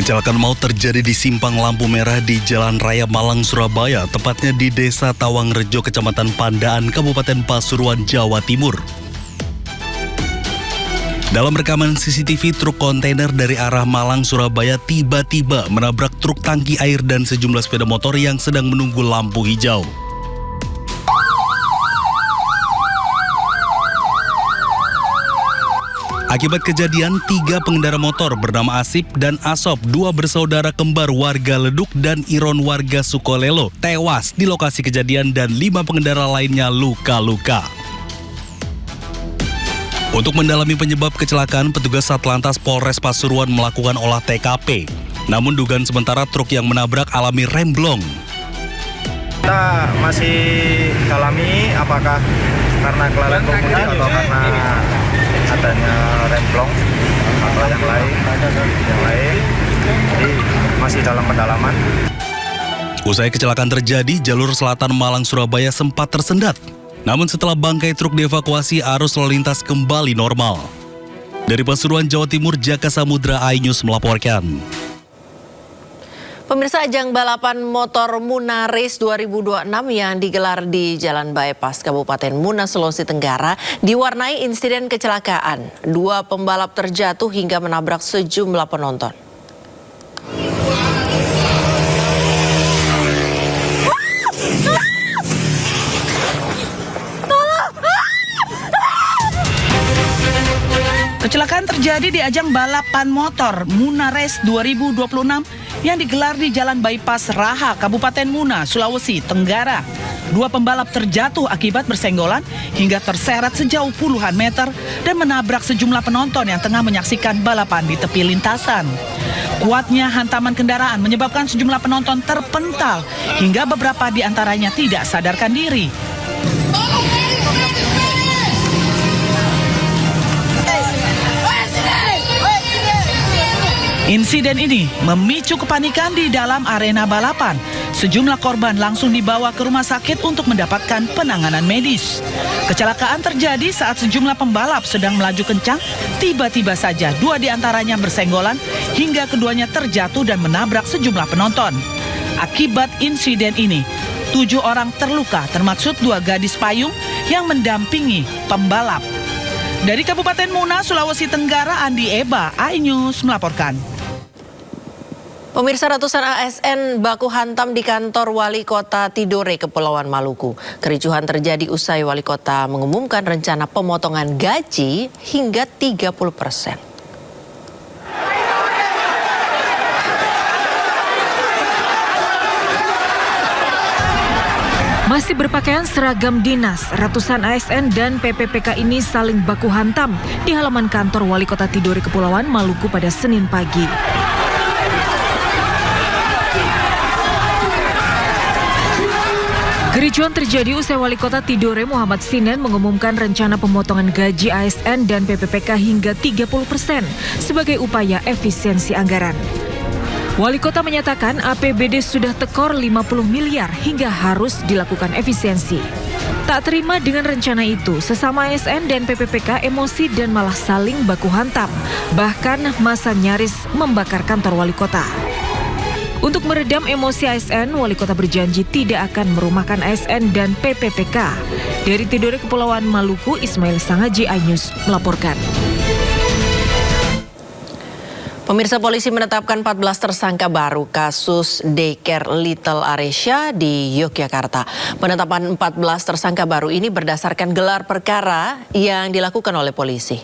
Kecelakaan maut terjadi di simpang lampu merah di Jalan Raya Malang, Surabaya, tepatnya di Desa Tawangrejo, Kecamatan Pandaan, Kabupaten Pasuruan, Jawa Timur. Dalam rekaman CCTV, truk kontainer dari arah Malang, Surabaya tiba-tiba menabrak truk tangki air dan sejumlah sepeda motor yang sedang menunggu lampu hijau. Akibat kejadian, 3 pengendara motor bernama Asip dan Asop, 2 bersaudara kembar warga Leduk dan Iron warga Sukolelo, tewas di lokasi kejadian dan 5 pengendara lainnya luka-luka. Untuk mendalami penyebab kecelakaan, petugas Satlantas Polres Pasuruan melakukan olah TKP. Namun dugaan sementara truk yang menabrak alami remblong. Kita masih dalami apakah karena kelalaian pengemudi atau karena adanya remblong atau yang lain. Jadi masih dalam pendalaman. Usai kecelakaan terjadi, jalur selatan Malang Surabaya sempat tersendat. Namun setelah bangkai truk dievakuasi, arus lalu lintas kembali normal. Dari Pasuruan, Jawa Timur, Jaka Samudra, iNews melaporkan. Pemirsa, ajang balapan motor Muna Race 2026 yang digelar di Jalan Bypass Kabupaten Muna, Sulawesi Tenggara diwarnai insiden kecelakaan. 2 pembalap terjatuh hingga menabrak sejumlah penonton. Kecelakaan terjadi di ajang balapan motor Muna Race 2026 yang digelar di Jalan Bypass Raha, Kabupaten Muna, Sulawesi Tenggara. 2 pembalap terjatuh akibat bersenggolan hingga terseret sejauh puluhan meter dan menabrak sejumlah penonton yang tengah menyaksikan balapan di tepi lintasan. Kuatnya hantaman kendaraan menyebabkan sejumlah penonton terpental hingga beberapa di antaranya tidak sadarkan diri. Insiden ini memicu kepanikan di dalam arena balapan. Sejumlah korban langsung dibawa ke rumah sakit untuk mendapatkan penanganan medis. Kecelakaan terjadi saat sejumlah pembalap sedang melaju kencang. Tiba-tiba saja 2 di antaranya bersenggolan hingga keduanya terjatuh dan menabrak sejumlah penonton. Akibat insiden ini, 7 orang terluka, termasuk 2 gadis payung yang mendampingi pembalap. Dari Kabupaten Muna, Sulawesi Tenggara, Andi Eba, iNews melaporkan. Pemirsa, ratusan ASN baku hantam di kantor Wali Kota Tidore, Kepulauan Maluku. Kericuhan terjadi usai Wali Kota mengumumkan rencana pemotongan gaji hingga 30%. Masih berpakaian seragam dinas, ratusan ASN dan PPPK ini saling baku hantam di halaman kantor Wali Kota Tidore, Kepulauan Maluku pada Senin pagi. Kericuhan terjadi usai Wali Kota Tidore Muhammad Sinen mengumumkan rencana pemotongan gaji ASN dan PPPK hingga 30% sebagai upaya efisiensi anggaran. Wali Kota menyatakan APBD sudah tekor 50 miliar hingga harus dilakukan efisiensi. Tak terima dengan rencana itu, sesama ASN dan PPPK emosi dan malah saling baku hantam. Bahkan masa nyaris membakar kantor Wali Kota. Untuk meredam emosi ASN, Wali Kota berjanji tidak akan merumahkan ASN dan PPPK. Dari Tidore, Kepulauan Maluku, Ismail Sangaji, iNews melaporkan. Pemirsa, polisi menetapkan 14 tersangka baru kasus daycare Little Aresya di Yogyakarta. Penetapan 14 tersangka baru ini berdasarkan gelar perkara yang dilakukan oleh polisi.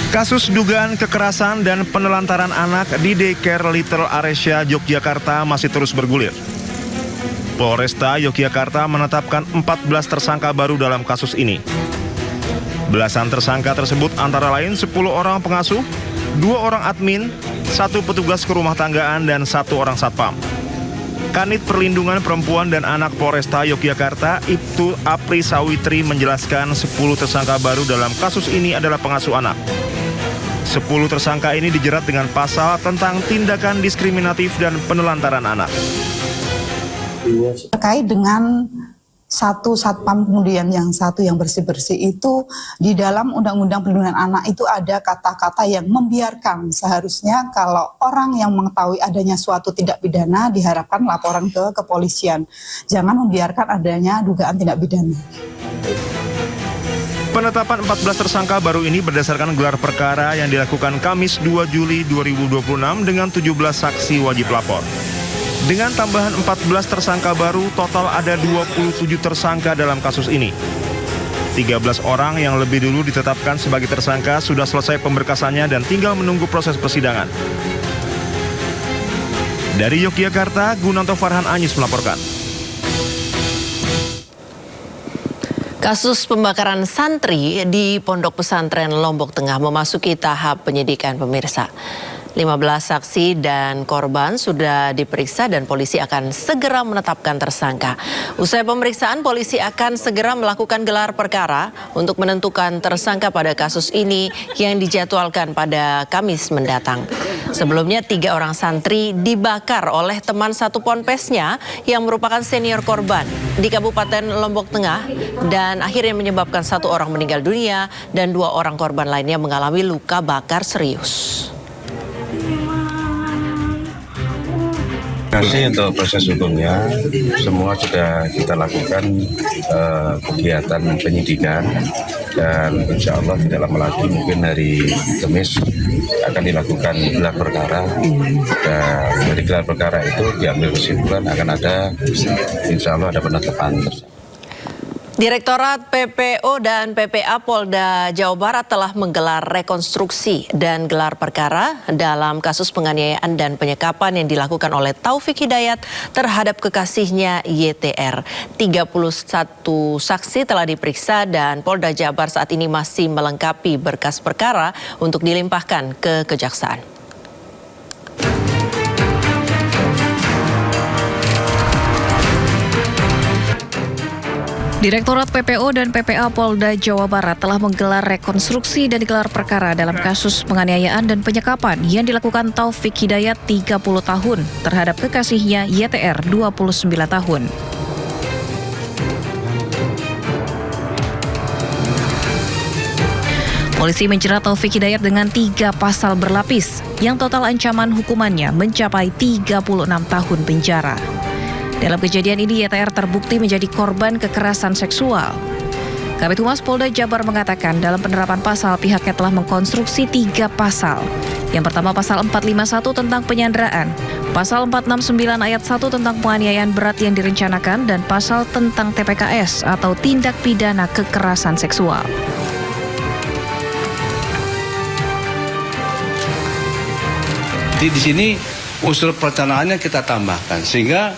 Kasus dugaan kekerasan dan penelantaran anak di daycare Little Aresya, Yogyakarta masih terus bergulir. Polresta Yogyakarta menetapkan 14 tersangka baru dalam kasus ini. Belasan tersangka tersebut antara lain 10 orang pengasuh, 2 orang admin, 1 petugas kerumah tanggaan, dan 1 orang satpam. Kanit Perlindungan Perempuan dan Anak Polresta Yogyakarta, Ibtu Apri Sawitri menjelaskan 10 tersangka baru dalam kasus ini adalah pengasuh anak. 10 tersangka ini dijerat dengan pasal tentang tindakan diskriminatif dan penelantaran anak. Terkait dengan satu satpam kemudian yang satu yang bersih-bersih itu di dalam Undang-Undang Perlindungan Anak itu ada kata-kata yang membiarkan seharusnya kalau orang yang mengetahui adanya suatu tindak pidana diharapkan laporan ke kepolisian. Jangan membiarkan adanya dugaan tindak pidana. Penetapan 14 tersangka baru ini berdasarkan gelar perkara yang dilakukan Kamis 2 Juli 2026 dengan 17 saksi wajib lapor. Dengan tambahan 14 tersangka baru, total ada 27 tersangka dalam kasus ini. 13 orang yang lebih dulu ditetapkan sebagai tersangka sudah selesai pemberkasannya dan tinggal menunggu proses persidangan. Dari Yogyakarta, Gunanto Farhan Anyis melaporkan. Kasus pembakaran santri di Pondok Pesantren Lombok Tengah memasuki tahap penyidikan, pemirsa. 15 saksi dan korban sudah diperiksa dan polisi akan segera menetapkan tersangka. Usai pemeriksaan, polisi akan segera melakukan gelar perkara untuk menentukan tersangka pada kasus ini yang dijadwalkan pada Kamis mendatang. Sebelumnya 3 orang santri dibakar oleh teman satu ponpesnya yang merupakan senior korban di Kabupaten Lombok Tengah dan akhirnya menyebabkan 1 orang meninggal dunia dan 2 orang korban lainnya mengalami luka bakar serius. Nanti untuk proses hukumnya semua sudah kita lakukan kegiatan penyidikan dan insya Allah tidak lama lagi mungkin hari Kamis akan dilakukan gelar perkara dan dari gelar perkara itu diambil kesimpulan akan ada insya Allah ada penetapan tersangka. Direktorat PPO dan PPA Polda Jawa Barat telah menggelar rekonstruksi dan gelar perkara dalam kasus penganiayaan dan penyekapan yang dilakukan oleh Taufik Hidayat terhadap kekasihnya YTR. 31 saksi telah diperiksa dan Polda Jabar saat ini masih melengkapi berkas perkara untuk dilimpahkan ke kejaksaan. Direktorat PPO dan PPA Polda Jawa Barat telah menggelar rekonstruksi dan gelar perkara dalam kasus penganiayaan dan penyekapan yang dilakukan Taufik Hidayat 30 tahun terhadap kekasihnya YTR 29 tahun. Polisi menjerat Taufik Hidayat dengan 3 pasal berlapis yang total ancaman hukumannya mencapai 36 tahun penjara. Dalam kejadian ini, YTR terbukti menjadi korban kekerasan seksual. Kabid Humas Polda Jabar mengatakan dalam penerapan pasal pihaknya telah mengkonstruksi 3 pasal. Yang pertama pasal 451 tentang penyanderaan, pasal 469 ayat 1 tentang penganiayaan berat yang direncanakan, dan pasal tentang TPKS atau tindak pidana kekerasan seksual. Di sini unsur perencanaannya kita tambahkan sehingga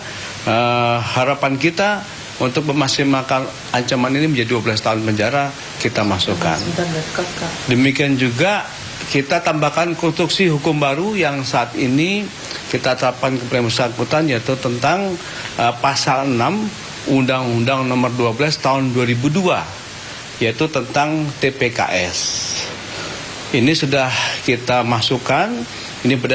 harapan kita untuk memaksimalkan ancaman ini menjadi 12 tahun penjara kita masukkan. Demikian juga kita tambahkan konstruksi hukum baru yang saat ini kita terapkan kepada bersangkutan, yaitu tentang pasal 6 Undang-Undang Nomor 12 Tahun 2002, yaitu tentang TPKS. Ini sudah kita masukkan. Ini berdasarkan